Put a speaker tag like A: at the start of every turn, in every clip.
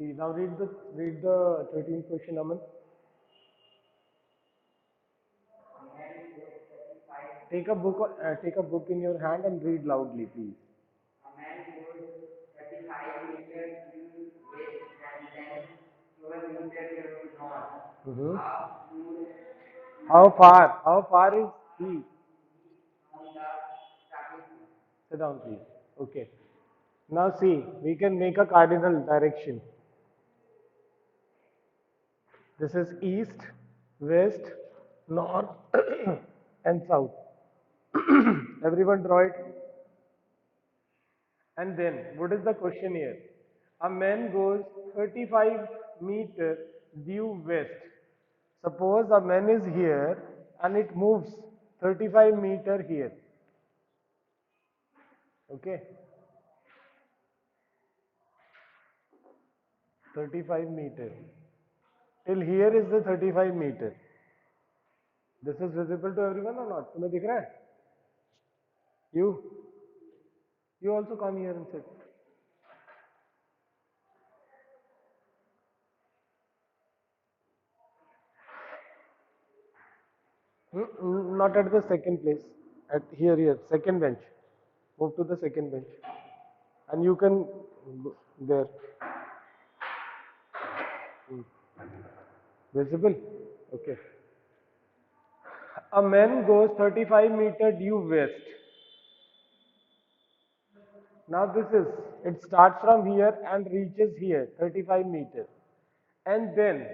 A: Now read the 13th question, Aman. Take a book in your hand and read loudly, please.
B: A man goes 35 meters due west and then 12 meters due north.
A: Mm-hmm.
B: How do
A: How far is he?
B: from the starting point?
A: Sit down, please. Okay. Now see, we can make a cardinal direction. This is east, west, north, and south. Everyone draw it. And then, what is the question here? A man goes 35 meter due west. Suppose a man is here and it moves 35 meter here. Okay, 35 meter. Till here is the 35 meter. This is visible to everyone or not? तुम्हें दिख रहा है? You? You also come here and sit. Not at the second place. At here, second bench. Move to the second bench. And you can go there. Visible? Okay. A man goes 35 meter due west. Now it starts from here and reaches here, 35 meter. And then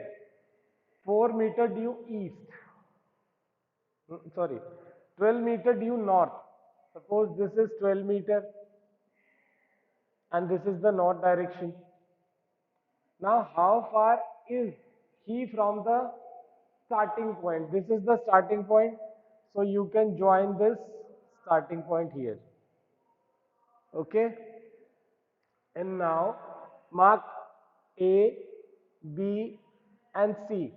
A: 4 meter due east. Sorry, 12 meter due north. Suppose this is 12 meter and this is the north direction. Now, how far is he from the starting point? This is the starting point. So you can join this starting point here. Okay. And now mark A, B, and C.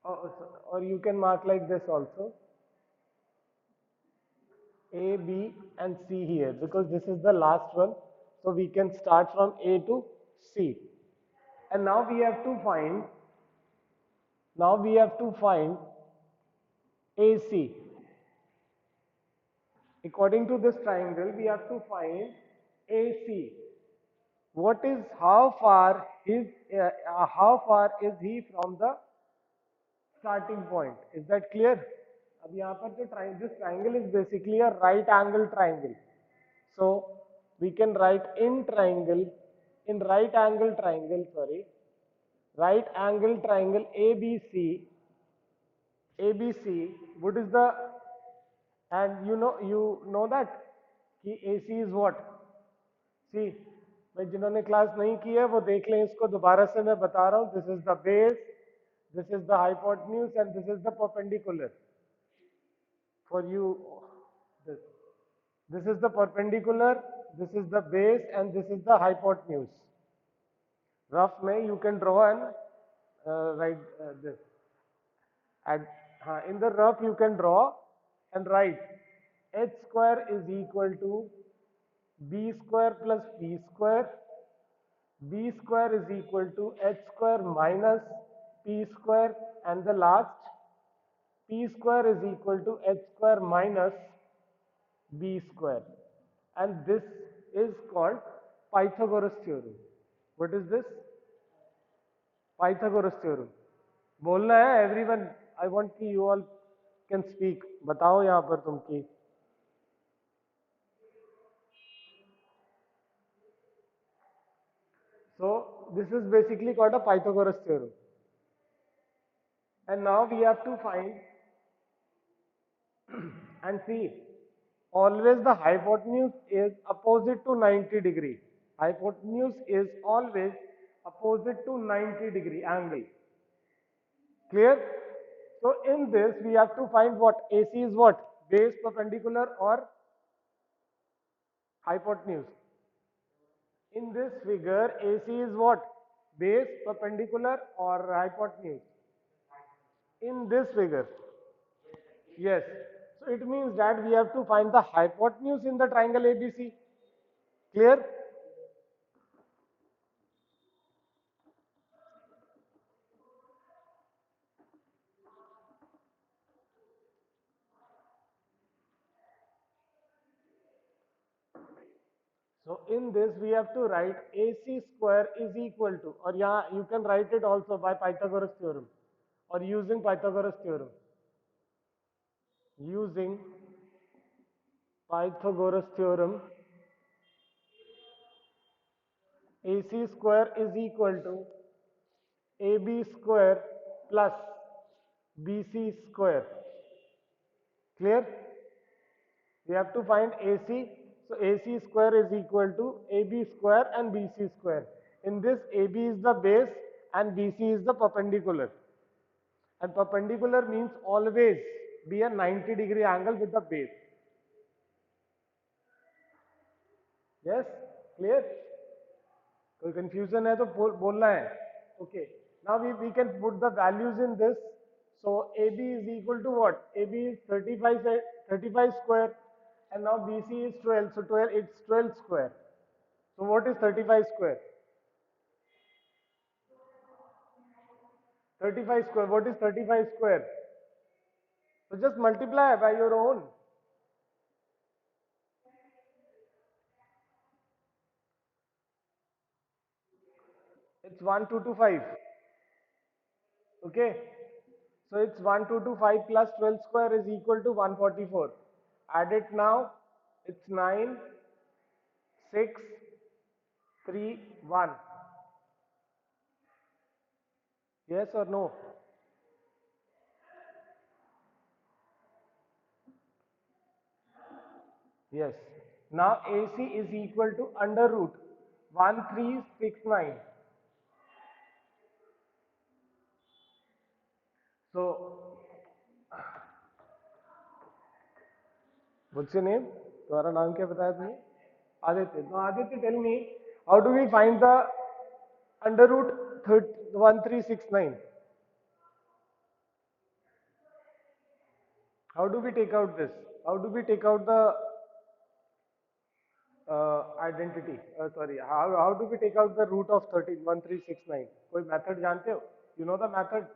A: Or you can mark like this also. A, B, and C here because this is the last one. So we can start from A to C. And now we have to find AC. According to this triangle, we have to find AC. What is how far is he from the starting point? Is that clear? अब यहाँ पर जो this triangle is basically a right angle triangle. So we can write in right angle triangle, right angle triangle ABC. What is the and you know that कि AC is what? See, भाई जिन्होंने class नहीं की है वो देख लें इसको दोबारा से मैं बता रहा हूँ. This is the base, this is the hypotenuse, and this is the perpendicular. For you, this this is the perpendicular, this is the base, and this is the hypotenuse. Rough में you can draw and write this. And in the rough you can draw and write h square is equal to b square plus p square. B square is equal to h square minus p square, and the last p square is equal to h square minus b square. And this is called Pythagoras theorem. What is this? Pythagoras theorem. बोलना है everyone. I want you all can speak. बताओ यहाँ पर तुम की. So this is basically called a Pythagoras theorem. And now we have to find and see, always the hypotenuse is opposite to 90 degree. Hypotenuse is always opposite to 90 degree angle. Clear? So in this we have to find what? AC is what? Base, perpendicular, or hypotenuse. In this figure AC is what? Base, perpendicular, or hypotenuse. In this figure. Yes. So it means that we have to find the hypotenuse in the triangle ABC. Clear? So in this we have to write AC square is equal to, or yeah, you can write it also by Pythagoras theorem or using Pythagoras theorem. Using Pythagoras theorem, AC square is equal to AB square plus BC square. Clear? We have to find AC. So AC square is equal to AB square and BC square. In this, AB is the base and BC is the perpendicular. And perpendicular means always be a 90-degree angle with the base. Yes? Clear? कोई confusion है तो बोलना है. Okay. Now we can put the values in this. So AB is equal to what? AB is 35 square, and now BC is 12. So 12, it's 12 square. So what is 35 square? 35 square. What is 35 square? So just multiply by your own. It's 1225. Okay. So it's 1225 plus 12 square is equal to 144. Add it now. It's 9, 6, 3, 1. Yes or no? Yes. Now AC is equal to under root 1369. So, what's your name? तुम्हारा नाम क्या बताया तुमने? Aditya. Now Aditya, tell me, how do we find the under root 1369? How do we take out this? How do we take out the identity? Sorry, how do we take out the root of 13 1369? कोई method जानते हो? You know the method?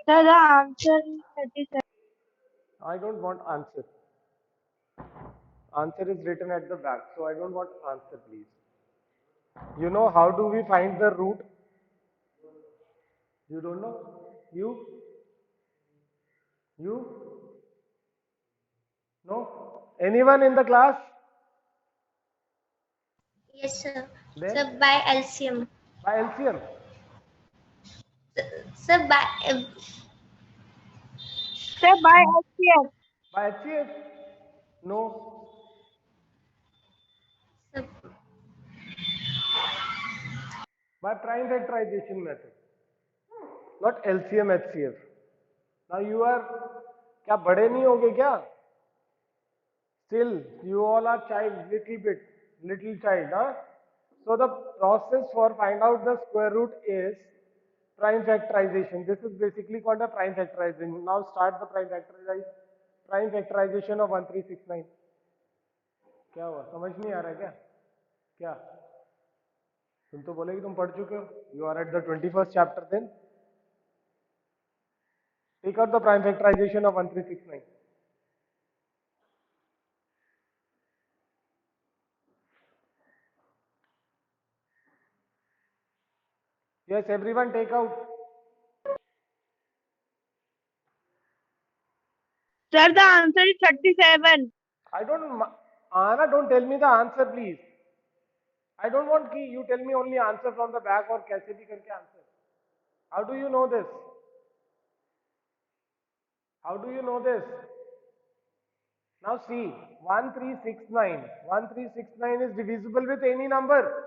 C: Sir, the answer is 37.
A: I don't want answer. Answer is written at the back, so I don't want answer, please. You know how do we find the root? You don't know? You? You? No? Anyone in the class?
D: Yes, sir.
A: Then?
D: Sir, by LCM.
A: By LCM?
D: Sir, by
C: Sir, by HCF.
A: By HCF? No.
D: sir,
A: By prime factorization method. Not LCM HCF. Now you are, क्या बड़े नहीं होगे क्या? Still, you all are child, little child, huh? So the process for find out the square root is prime factorization. This is basically called a prime factorization. Now start the prime factorization of 1369. क्या हुआ? समझ नहीं आ रहा है क्या? क्या? तुम तो बोले कि तुम पढ़ चुके हो. You are at the 21st chapter then. Take out the prime factorization of 1369. Yes, everyone take out.
C: Sir, the answer is 37.
A: I don't, Anna, don't tell me the answer, please. I don't want कि you tell me only answer from the back or कैसे भी करके answer. How do you know this? How do you know this? Now see, 1369. 1369 is divisible with any number.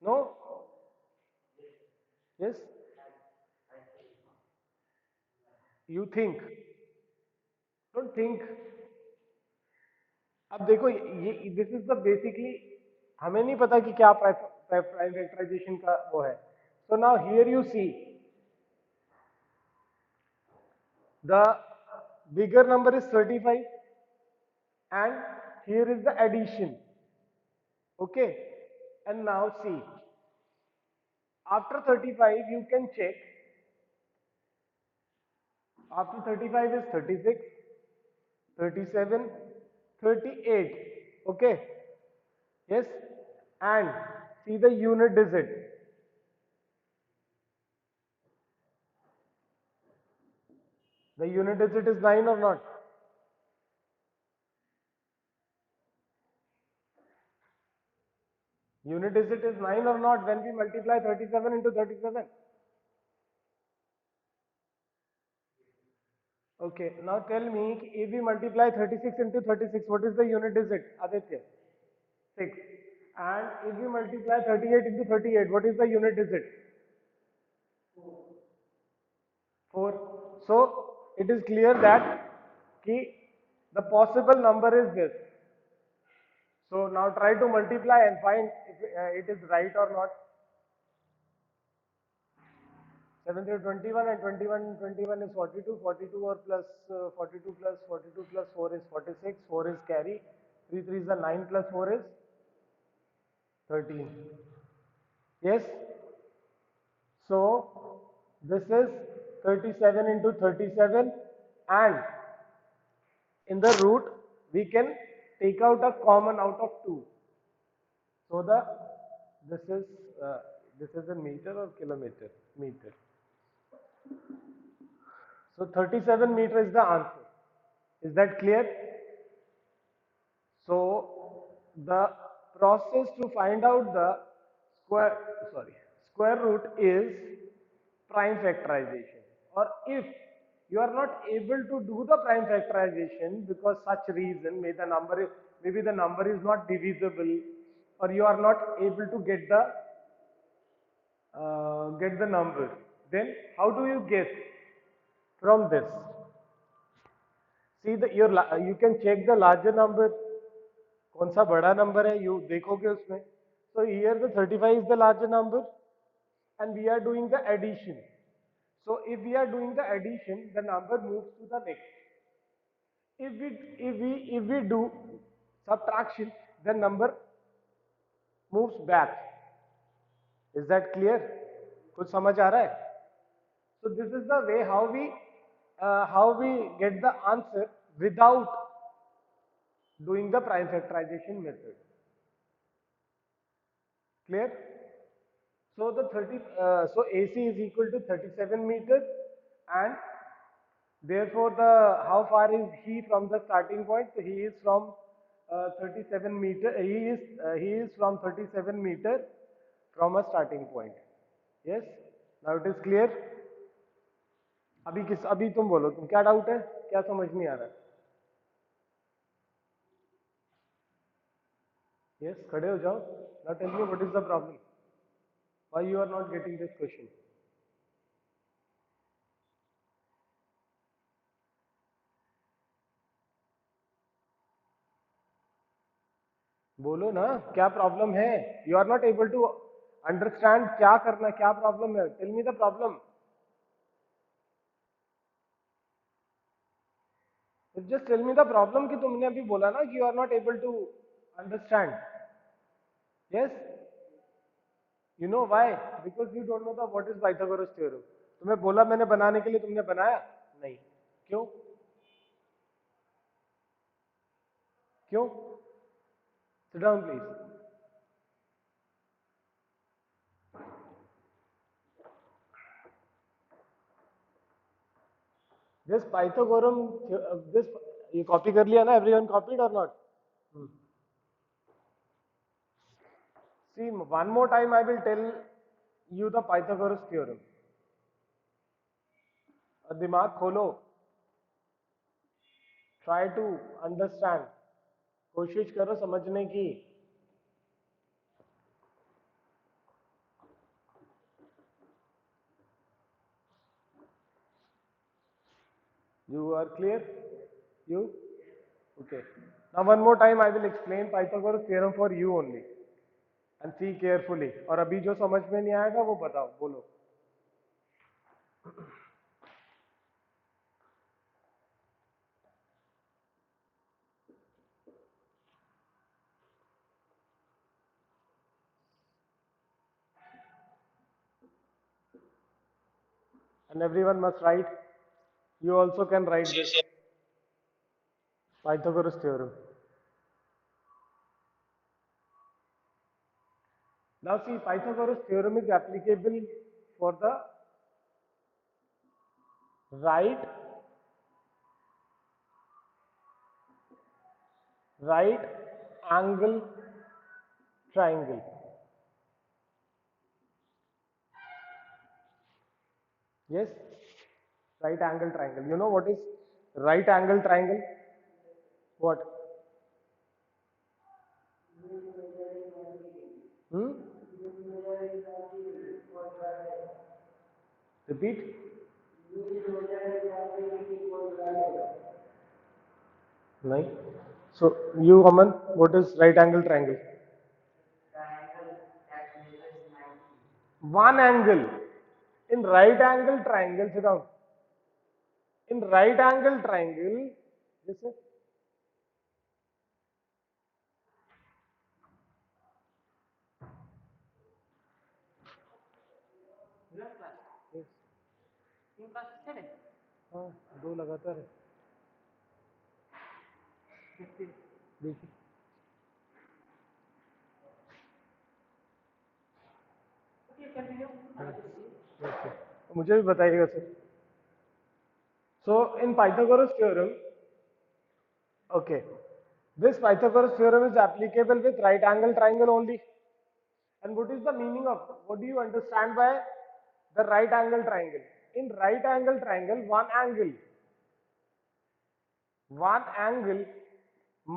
A: No? Yes? You think. Don't think. अब देखो ये this is the basically हमें नहीं पता कि क्या प्राइम फैक्टराइजेशन का वो है. So now here you see the bigger number is 35 and here is the addition. Okay, and now see, after 35 you can check. After 35 is 36, 37, 38. Okay. Yes. And see the unit digit. The unit digit is 9 or not? Unit digit is 9 or not when we multiply 37 into 37? Okay, now tell me if we multiply 36 into 36, what is the unit digit, Aditya? 6. And if we multiply 38 into 38, what is the unit digit? 4. So it is clear that the possible number is this. So now try to multiply and find if it is right or not. 7 through 21 and 21 is 42. 42 or plus 42 plus 42 plus 4 is 46. 4 is carry. 3 3 is the 9 plus 4 is 13. Yes. So this is 37 into 37, and in the root we can take out a common out of 2. So this is uh, this is in meter or kilometer? Meter. So 37 meter is the answer. Is that clear? So the process to find out the square, square root is prime factorization. Or if you are not able to do the prime factorization because such reason, maybe the number is not divisible, or you are not able to get the number, then how do you guess from this? See, you can check the larger number. कौन सा बड़ा number है, you देखोगे उसमें. So here the 35 is the larger number, and we are doing the addition. So if we are doing the addition, the number moves to the next. If we do subtraction, the number moves back. Is that clear? कुछ समझ आ रहा है? So this is the way how we get the answer without doing the prime factorization method. Clear? So so AC is equal to 37 meters, and therefore how far is he from the starting point? So he is from 37 meter. He is from 37 meter from a starting point. Yes. Now it is clear. अभी तुम बोलो, तुम क्या doubt है, क्या समझ नहीं आ रहा? Yes, खड़े हो जाओ. Now tell me what is the problem? Why you are not getting this question? बोलो ना, क्या प्रॉब्लम है? You are not able to understand क्या करना, क्या प्रॉब्लम है? Tell me the problem. Just tell me the problem कि तुमने अभी बोला ना कि you are not able to understand. Yes, you know why? Because you don't know the what is Pythagoras theorem. तुम्हें बोला मैंने बनाने के लिए, तुमने बनाया नहीं. क्यों? क्यों? Sit down please. This पाइथागोरम, this ये कॉपी कर लिया ना? एवरीवन कॉपीड और not? See, one more time I will tell you the Pythagoras theorem. दिमाग खोलो. Try to understand. कोशिश करो समझने की. You are clear? You? Okay. Now one more time I will explain Pythagoras theorem for you only. And see carefully. और अभी जो समझ में नहीं आएगा वो बताओ, बोलो. And everyone must write. You also can write this Pythagoras theorem. Now see, Pythagoras theorem is applicable for the right angle triangle. Yes, right angle triangle. You know what is right angle triangle? What? Hmm? Repeat. No. So you, Aman, what is right angle triangle?
B: Triangle that measures 90.
A: One angle. In right angle triangle, sit down. In right angle triangle, this is yes. हाँ, दो लगातार है देखिए okay मुझे भी बताइएगा sir so in Pythagoras theorem okay this Pythagoras theorem is applicable with right angle triangle only and what is the meaning of what do you understand by the right angle triangle in right angle triangle one angle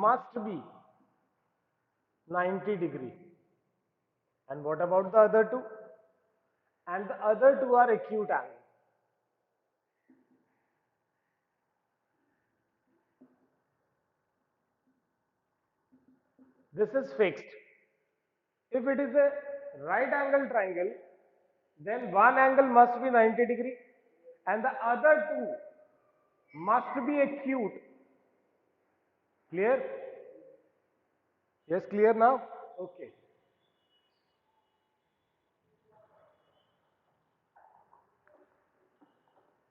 A: must be 90 degree and what about the other two and the other two are acute angles. This is fixed. If it is a right angle triangle, then one angle must be 90 degree and the other two must be acute. Clear? Yes, clear now? Okay.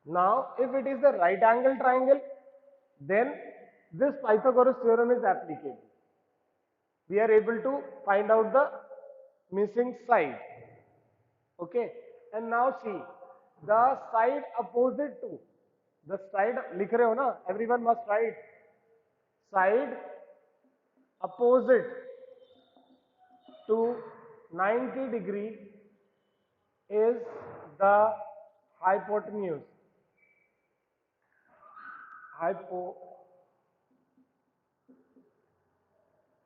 A: Now, if it is a right angle triangle, then this Pythagoras theorem is applicable. We are able to find out the missing side. Okay. And now see, the side opposite to, the side, लिख रहे हो ना? Everyone must write. Side opposite to 90 degree is the hypotenuse.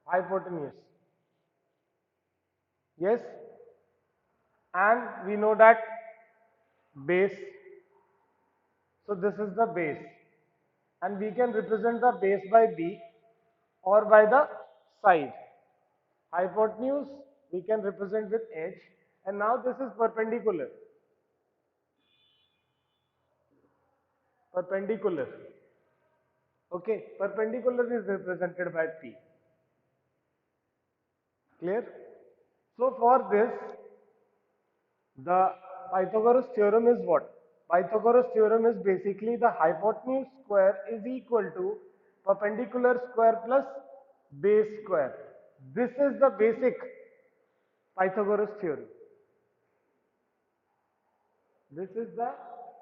A: Hypotenuse. Yes, and we know that base. So this is the base, and we can represent the base by B or by the side. Hypotenuse we can represent with H, and now this is perpendicular. Perpendicular. Okay, perpendicular is represented by P. Clear? So for this, the Pythagoras theorem is what? Pythagoras theorem is basically the hypotenuse square is equal to perpendicular square plus base square. This is the basic Pythagoras theorem. This is the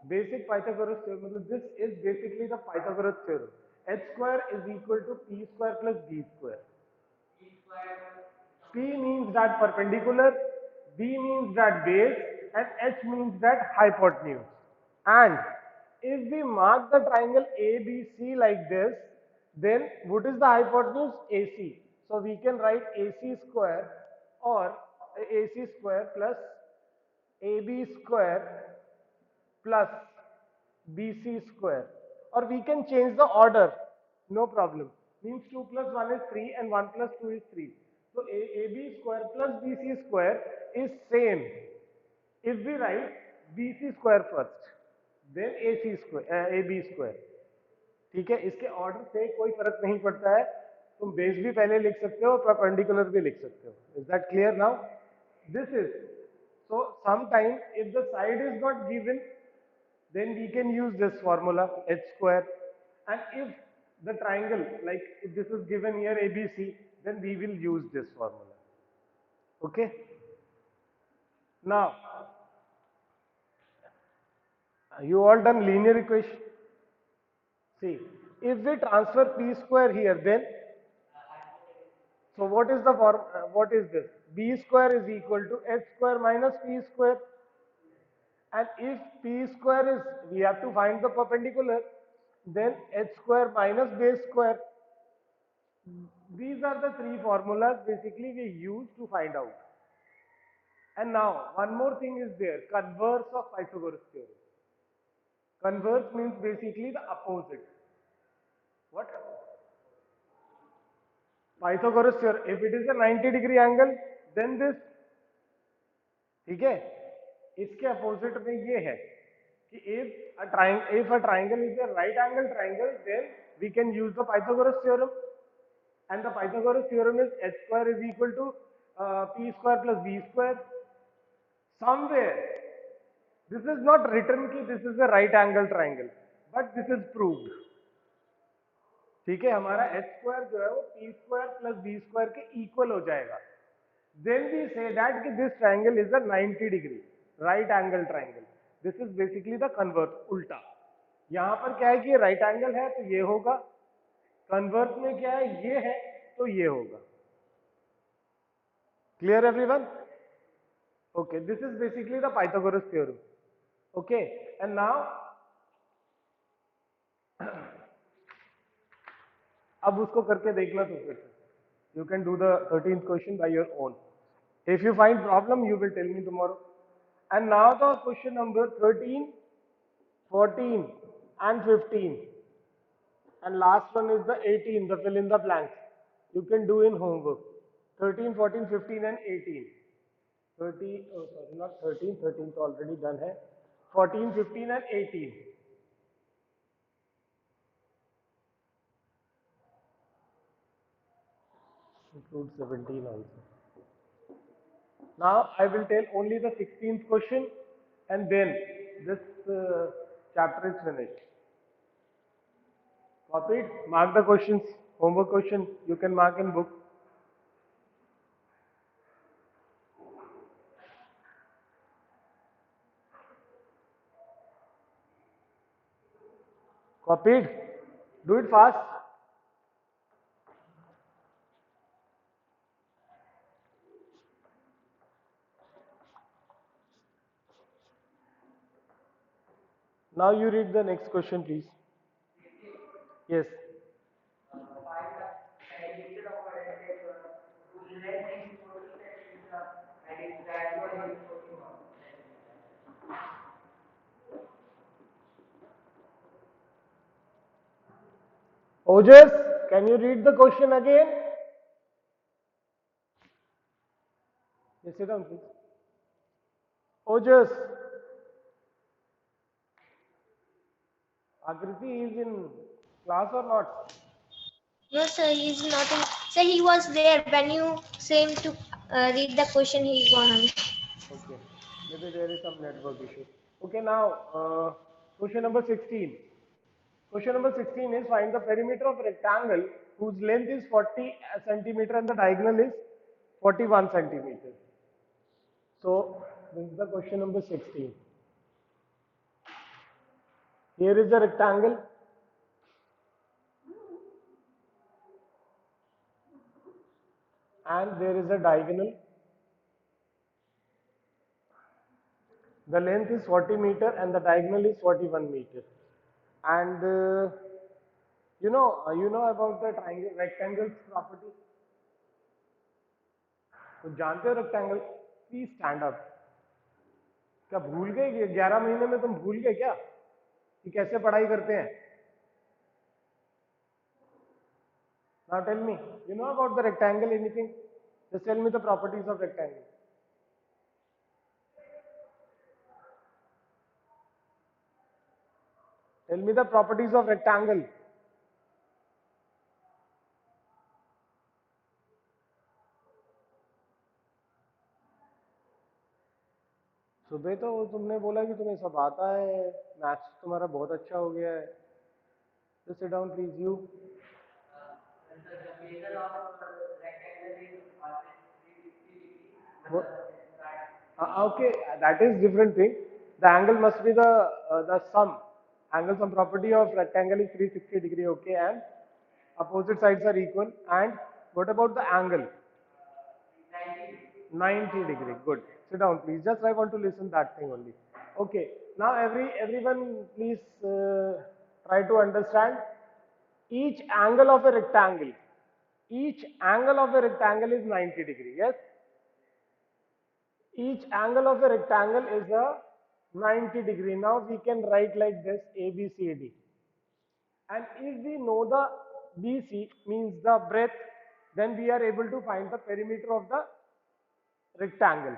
A: basic Pythagoras theorem. This is basically the Pythagoras theorem. H square is equal to P square plus B square. P means that perpendicular, B means that base, and H means that hypotenuse. And if we mark the triangle ABC like this, then what is the hypotenuse? AC. So we can write AC square or AC square plus AB square plus BC square, or we can change the order, no problem. Means 2 plus 1 is 3 and 1 plus 2 is 3. So AB square plus BC square is same. If we write BC square first, then AC square, AB square. ठीक है, इसके order से कोई फर्क नहीं पड़ता है, तुम बेस भी पहले लिख सकते हो, परपेंडिकुलर भी लिख सकते हो. Is that clear now? This is, so sometimes if the side is not given, then we can use this formula h square, and if the triangle, like if this is given here ABC, then we will use this formula. Okay, Now, you all done linear equation? See, if we transfer p square here, then so what is the form? What is this? B square is equal to h square minus p square. And if p square is, we have to find the perpendicular, then h square minus base square. These are the three formulas basically we use to find out. And now one more thing is there, converse of Pythagoras theorem. Converse means basically the opposite. What? Pythagoras theorem, if it is a 90-degree angle, then this, ठीक है, इसके opposite में ये है कि if a triangle is a right angle triangle, then we can use the Pythagoras theorem, and the Pythagoras theorem is h square is equal to p square plus b square. Somewhere this is not written कि this is a right angle triangle, but this is proved. ठीक है, हमारा h square जो है वो p square plus b square के equal हो जाएगा. Then we say that कि this triangle is a 90-degree right angle triangle. This is basically the converse, उल्टा. यहाँ पर क्या है कि ये right angle है तो ये होगा, converse में क्या है ये है तो ये होगा. Clear everyone? Okay, this is basically the Pythagoras theorem. Okay, and now अब उसको करके देखना तो फिर you can do the 13th question by your own. If you find problem, you will tell me tomorrow. And now the question number 13, 14 and 15. And last one is the 18, the fill in the blanks. You can do in homework. 13, 14, 15 and 18. 13, oh sorry, not 13, 13 is already done hai. 14, 15 and 18. Include 17 also. Now I will tell only the 16th question and then this chapter is finished. Copied? Mark the questions. Homework question you can mark in book. Copied? Do it fast. Now you read the next question, please. Yes.
B: Perimeter of a rectangle whose length is 40 centimeter and its diameter is 41 centimeter.
A: Ojas, can you read the question again? Yes, sit down, please. Ojas. Akriti is in class or not?
D: No, sir, he is not in. Sir, he was there when you say him to read the question. He is gone.
A: Okay. Maybe there is some network issue. Okay, now question number 16. Question number 16 is find the perimeter of a rectangle whose length is 40 centimeter and the diagonal is 41 centimeter. So this is the question number 16. Here is the rectangle. And there is a diagonal. The length is 40 meter and the diagonal is 41 meter. And you know about the triangle rectangles property. तो जानते हो rectangle? Please stand up. क्या भूल गए कि 11 महीने में तुम भूल गए क्या कि कैसे पढ़ाई करते हैं? Now tell me, you know about the rectangle anything? Just tell me the properties of rectangle. Tell me the properties of rectangle. सुबह तो तुमने बोला कि तुम्हें सब आता है, मैथ्स तुम्हारा बहुत अच्छा हो गया है. So sit down please, you.
B: The base of rectangle is 360 degree.
A: What? Okay, that is different thing. The angle must be the sum. Angle sum property of rectangle is 360 degree. Okay, and opposite sides are equal. And what about the angle? 90 degree. Good. Sit down, please. Just I want to listen that thing only. Okay. Now everyone, please try to understand each angle of a rectangle. Each angle of a rectangle is 90 degree. Yes. Each angle of a rectangle is a 90 degree. Now we can write like this ABCD. And if we know the BC means the breadth, then we are able to find the perimeter of the rectangle.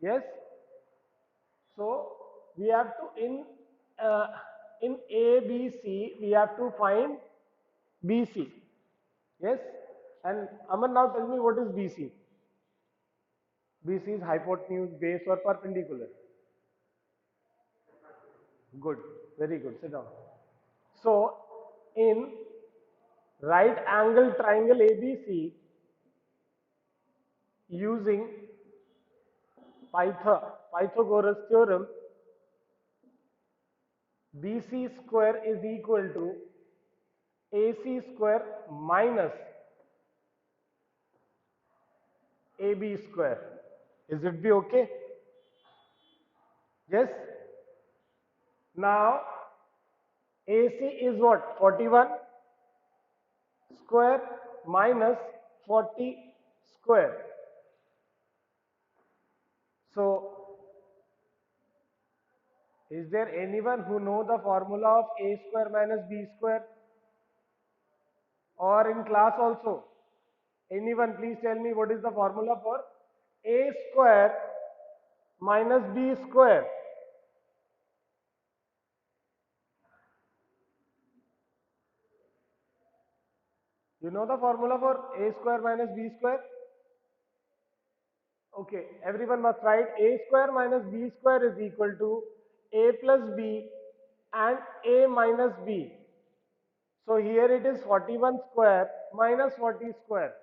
A: Yes. So we have to uh, in ABC we have to find BC. Yes. And Aman, now tell me what is BC? BC is hypotenuse, base or perpendicular. Good, very good. Sit down. So, in right angle triangle ABC, using Pythagoras theorem, BC square is equal to AC square minus AB square. Is it be okay? Yes. Now, AC is what? 41 square minus 40 square. So, is there anyone who know the formula of A square minus B square? Or in class also? Anyone please tell me what is the formula for A square minus B square? You know the formula for A square minus B square? Okay, everyone must write A square minus B square is equal to A plus B and A minus B. So here it is 41 square minus 40 square.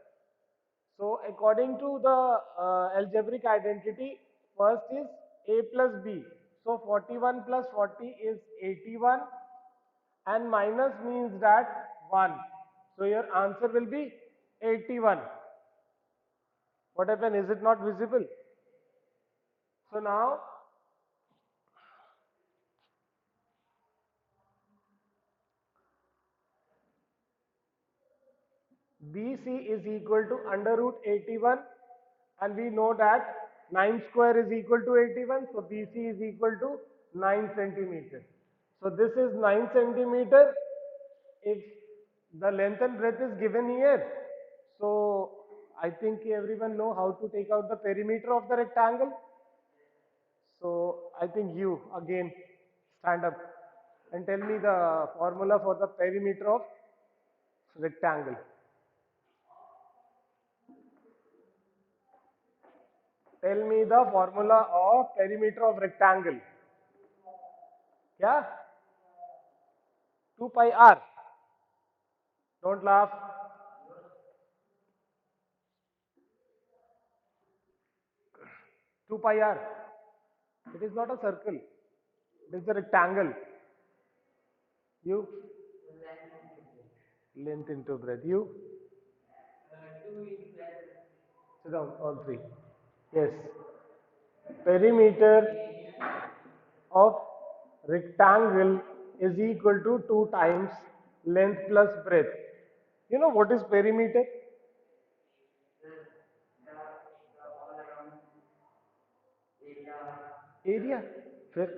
A: So according to the algebraic identity, first is A plus B. So 41 plus 40 is 81 and minus means that 1. So your answer will be 81. What happened? Is it not visible? So now BC is equal to under root 81 and we know that 9 square is equal to 81. So BC is equal to 9 centimeter. So this is 9 centimeter if the length and breadth is given here. So I think everyone know how to take out the perimeter of the rectangle. So I think you again stand up and tell me the formula for the perimeter of rectangle. Tell me the formula of perimeter of rectangle. Yeah? 2 pi r. Don't laugh. 2 pi r. It is not a circle. It is a rectangle. You? Length into breadth. You? Sit down, all three. Yes. Perimeter of rectangle is equal to 2 times length plus breadth. You know what is perimeter? Area. फिर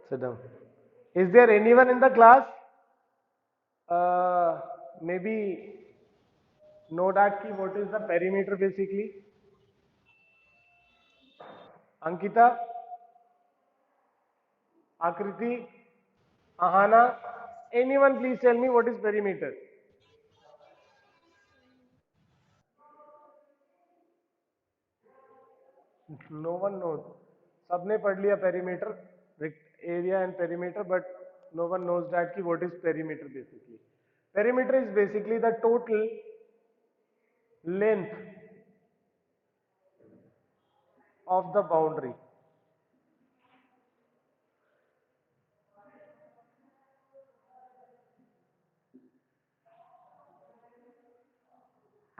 A: sit down. Is there anyone in the class? Maybe know that ki what is the perimeter basically? Ankita, Akriti, Ahana, anyone please tell me what is perimeter? No one knows. सबने पढ़ लिया perimeter, area and perimeter, but no one knows that ki what is perimeter basically. Perimeter is basically the total length of the boundary.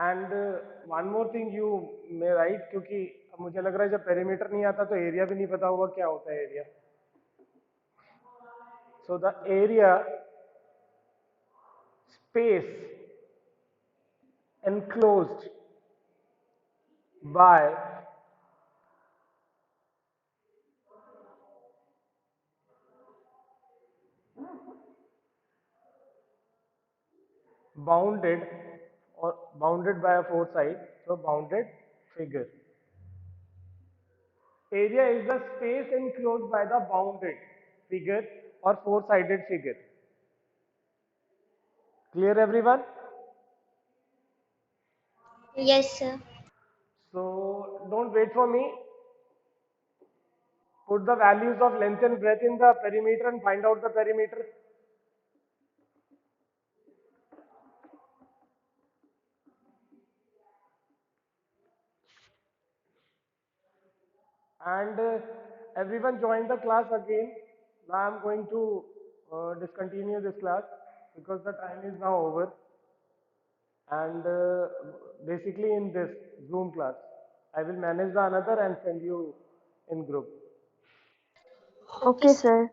A: And one more thing you may right, क्योंकि अब मुझे लग रहा है जब पेरीमीटर नहीं आता तो एरिया भी नहीं पता होगा क्या होता है area. So the area space enclosed by bounded or bounded by a four side, so bounded figure. Area is the space enclosed by the bounded figure or four sided figure. Clear everyone?
D: Yes, sir.
A: So don't wait for me. Put the values of length and breadth in the perimeter and find out the perimeter. And everyone join the class again. Now I am going to discontinue this class because the time is now over. And basically in this Zoom class, I will manage the another and send you in group.
C: Okay, sir.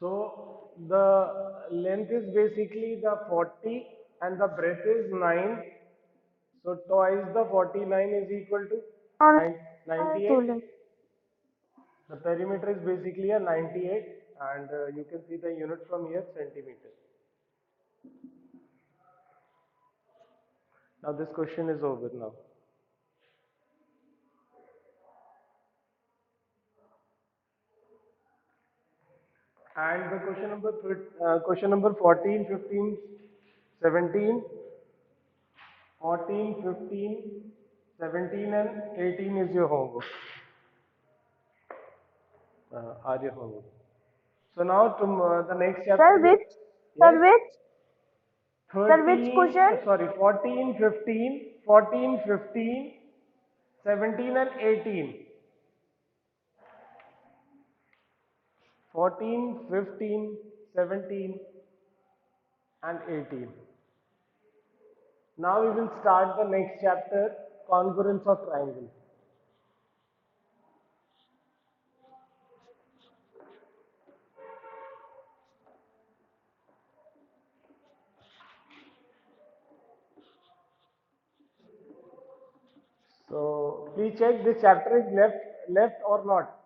A: So the length is basically the 40 and the breadth is 9. So twice the 49 is equal to
C: On
A: 98.
C: Tulan.
A: The perimeter is basically a 98 and you can see the unit from here, centimeter. Now this question is over now. And the question number 14, 15, 17, 14, 15, 17 and 18 is your homework. Are your homework. So now to the next chapter.
C: Sir, which?
A: Yes.
C: Sir, which? Sir, which
A: 13,
C: question?
A: sorry, 14, 15, 14, 15, 17 and 18. 14, 15, 17 and 18. Now we will start the next chapter, congruence of triangle. So please check this chapter is left or not.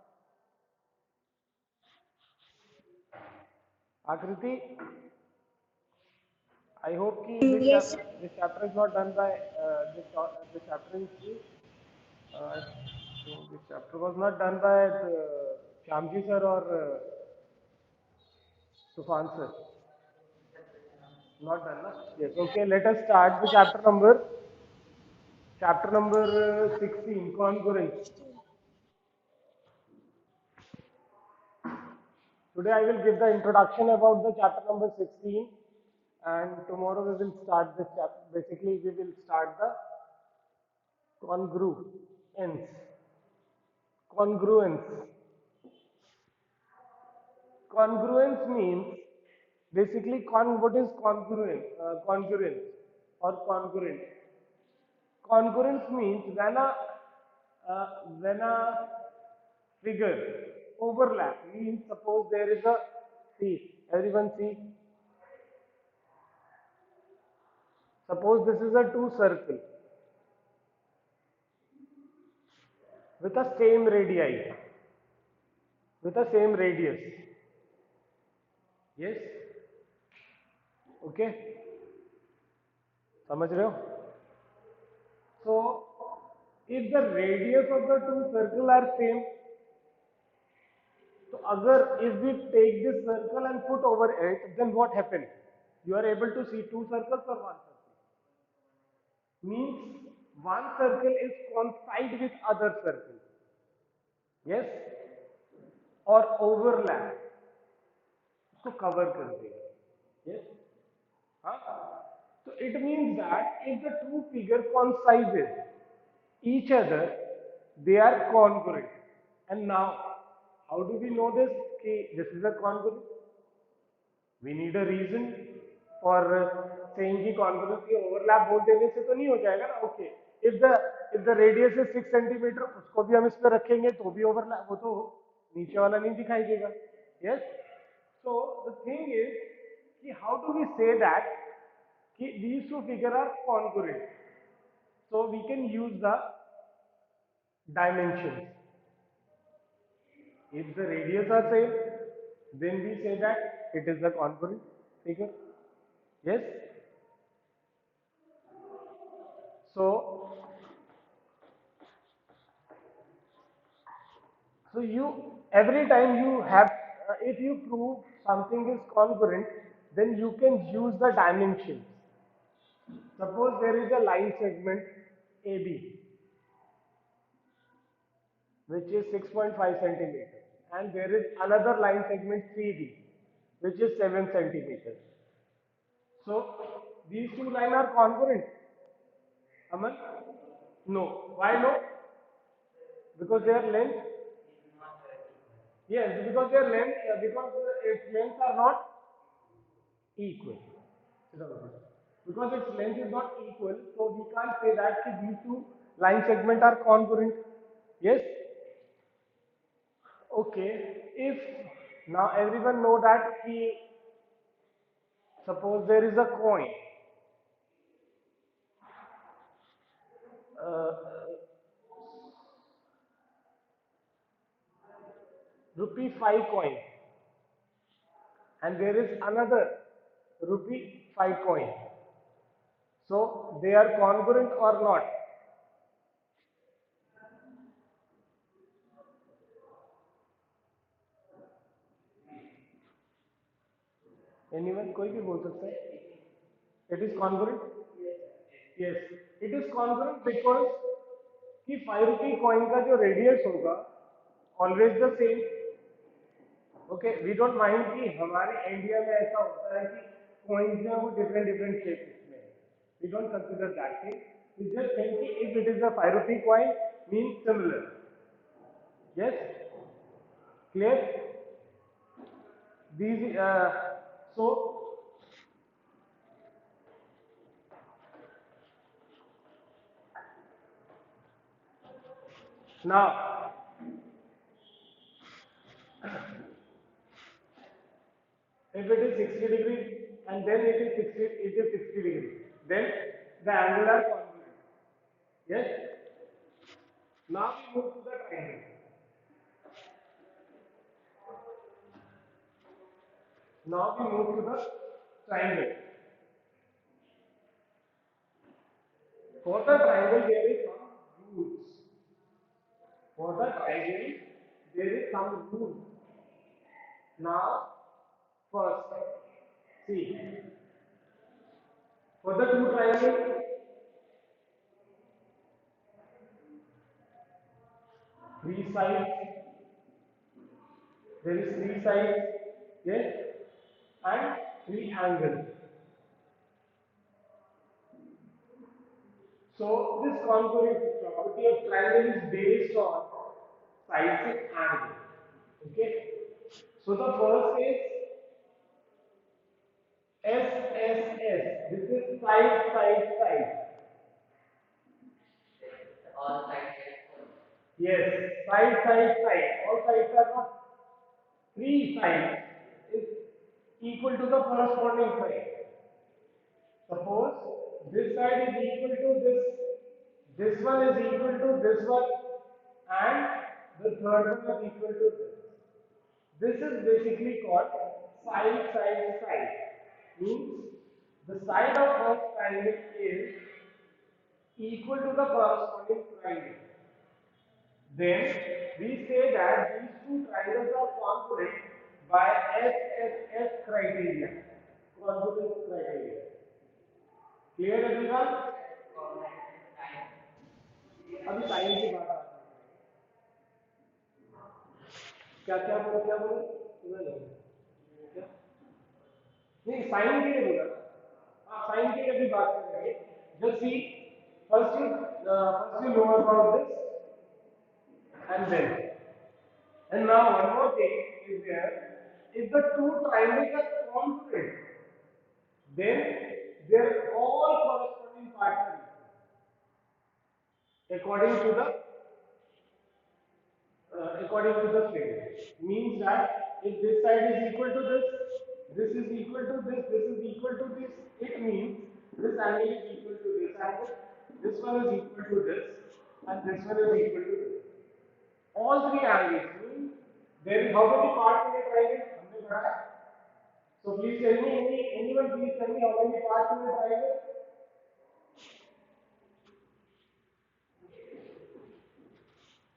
A: Akriti, I hope ki
D: Yes, sir.
A: this chapter is not done by this chapter is I think this chapter was not done by Shyamji sir or Tufan sir. Not done, na? Yes. Okay. Let us start the chapter number 16, congruence. Today I will give the introduction about the chapter number 16 and tomorrow we will start this chapter. Basically we will start the congruence. Congruence. Congruence means basically what is congruence or congruent? Congruence means uh, when a figure overlap, means suppose there is a, see, everyone see, suppose this is a two circle with the same radii, with the same radius. Yes, okay, समझ रहे हो? So if the radius of the two circle are same, so agar if we take this circle and put over it, then what happens? You are able to see two circles or one circle. Means one circle is coincide with other circle. Yes, or overlap, उसको cover कर देगा. Yes. Huh? So it means that if the two figure coincides each other, they are congruent. And now, how do we know this? This is a congruent. We need a reason for saying कि congruency overlap बोल देने से तो नहीं हो जाएगा ना. Okay, if the radius is 6 centimeter, उसको भी हम इस पे रखेंगे तो भी overlap, वो तो नीचे वाला नहीं दिखाई देगा. Yes. So the thing is कि how do we say that कि these two figures are congruent? So we can use the dimensions. If the radius are same, then we say that it is a congruent figure. Yes. So, you every time you have, if you prove something is congruent, then you can use the dimensions. Suppose there is a line segment AB, which is 6.5 centimeters, and there is another line segment CD, which is 7 centimeters. So these two lines are congruent. Aman? No. Why no? Because their length. Yes, because their length, because its lengths are not equal. Because its length is not equal, so we can't say that these two line segments are congruent. Yes. Okay. If now everyone know that suppose there is a coin. Uh, rupee 5 coin, and there is another rupee 5 coin. So they are congruent or not? Anyone? कोई भी बोल सकता है. It is congruent. Yes, it is congruent because कि 5 rupee coin का जो radius होगा always the same. Okay, we don't mind कि हमारे इंडिया में ऐसा होता है कि coins जो है वो different shapes में. We don't consider that thing. We just think कि if it is a 5 rupee coin, means similar. Yes, clear? These so now if it is 60 degrees and then it is 60 degrees, then the angle are congruent. Yes. Now we move to the triangle. Now we move to the triangle. For the triangle there is some rules. For the triangle there is some rules. Now first see, for the two triangles, three sides, there is three sides, yes, and three angles. So this congruent property of triangle is based on sides and angle. Okay. So the first is SSS. This is side, side, side.
B: all sides are
A: Yes, side, side, side. All sides are not. Three sides is equal to the corresponding side. Suppose this side is equal to this one is equal to this one, and the third one is equal to this. This is basically called side, side, side. Means the side of one triangle is equal to the corresponding triangle. Then we say that these two triangles are congruent by SSS criteria. Congruence criteria. Clear everyone? अभी sign की बात आती है. क्या बोले तुम्हें नहीं क्या नहीं साइन के लिए बोला ना. हाँ साइन के लिए भी बात करेंगे. Just see first you know about this and then. And now one more thing is there. If the two triangles are congruent, then their all corresponding parts are equal. According to the figure. Means that if this side is equal to this is equal to this is equal to this, it means this angle is equal to this angle, this one is equal to this, and this one is equal to this. All three angles mean there is how many parts in a triangle? हमने पढ़ा है. So please tell me, anyone please tell me how many parts in a triangle?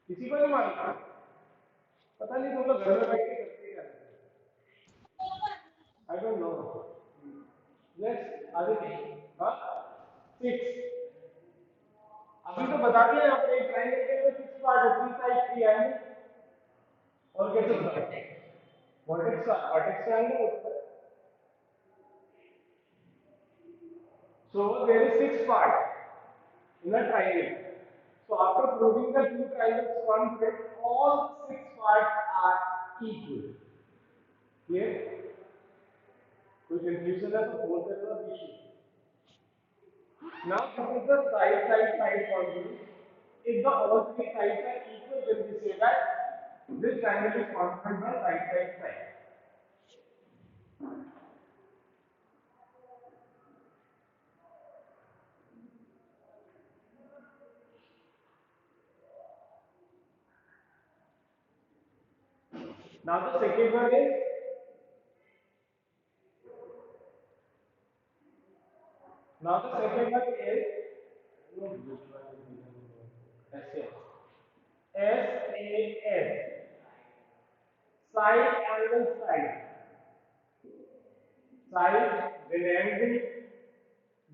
A: किसी को नहीं मालूम. पता नहीं तुम लोग घर में बैठ के करते क्या. I don't know. Next, Aditi. हाँ? 6. अभी तो बता दिया आपने एक ट्रायंगल के अंदर 6 पार्ट है, 3 साइड 3 एंगल. और कैसे बताते हैं? वर्टेक्स का एंगल होता है. So there is 6 parts in a triangle. So after proving the two triangles congruent, all 6 parts are equal. Clear? कोई confusion है तो बोल देना बीच में. Now this is the side congruence. If the all three sides are equal, then we say that this triangle is congruent by side. Now the second one is SAS. Side angle side. Side, then angle,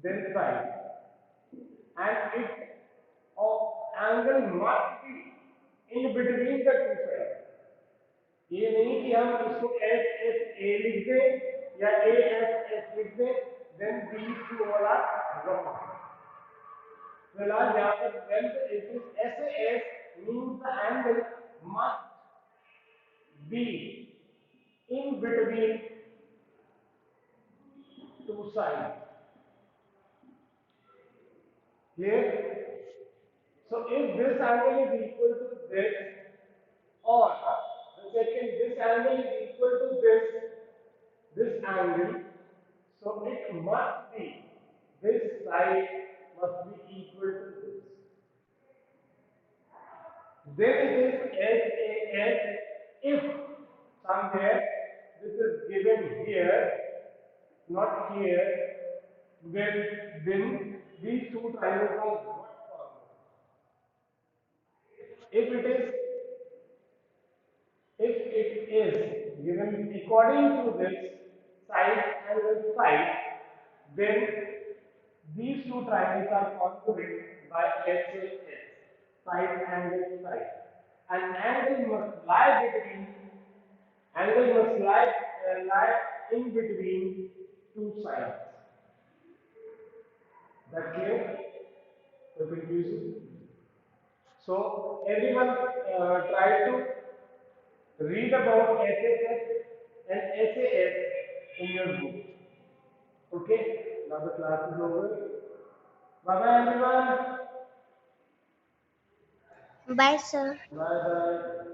A: then side. And it angle must be in between the two sides. ये नहीं कि हम इसको SSA लिख दें या ASS लिख दें, then these two all are wrong. फिलहाल यहाँ पर when it is SAS means the angle must be in between two sides. Clear? So if this angle is equal to this, or the second this angle is equal to this angle, so it must be this side must be equal to this. Then it is SAS if somewhere this is given here, not here, then these two triangles are not formed. If it is given according to this side and this side, then these two triangles are congruent by SAS, side and this side. An angle must lie in between two sides. That clear? The confusion. So everyone try to read about SSS and SAS in your book. Okay, now the class is over. Bye bye everyone.
D: Bye, sir.
A: Bye bye.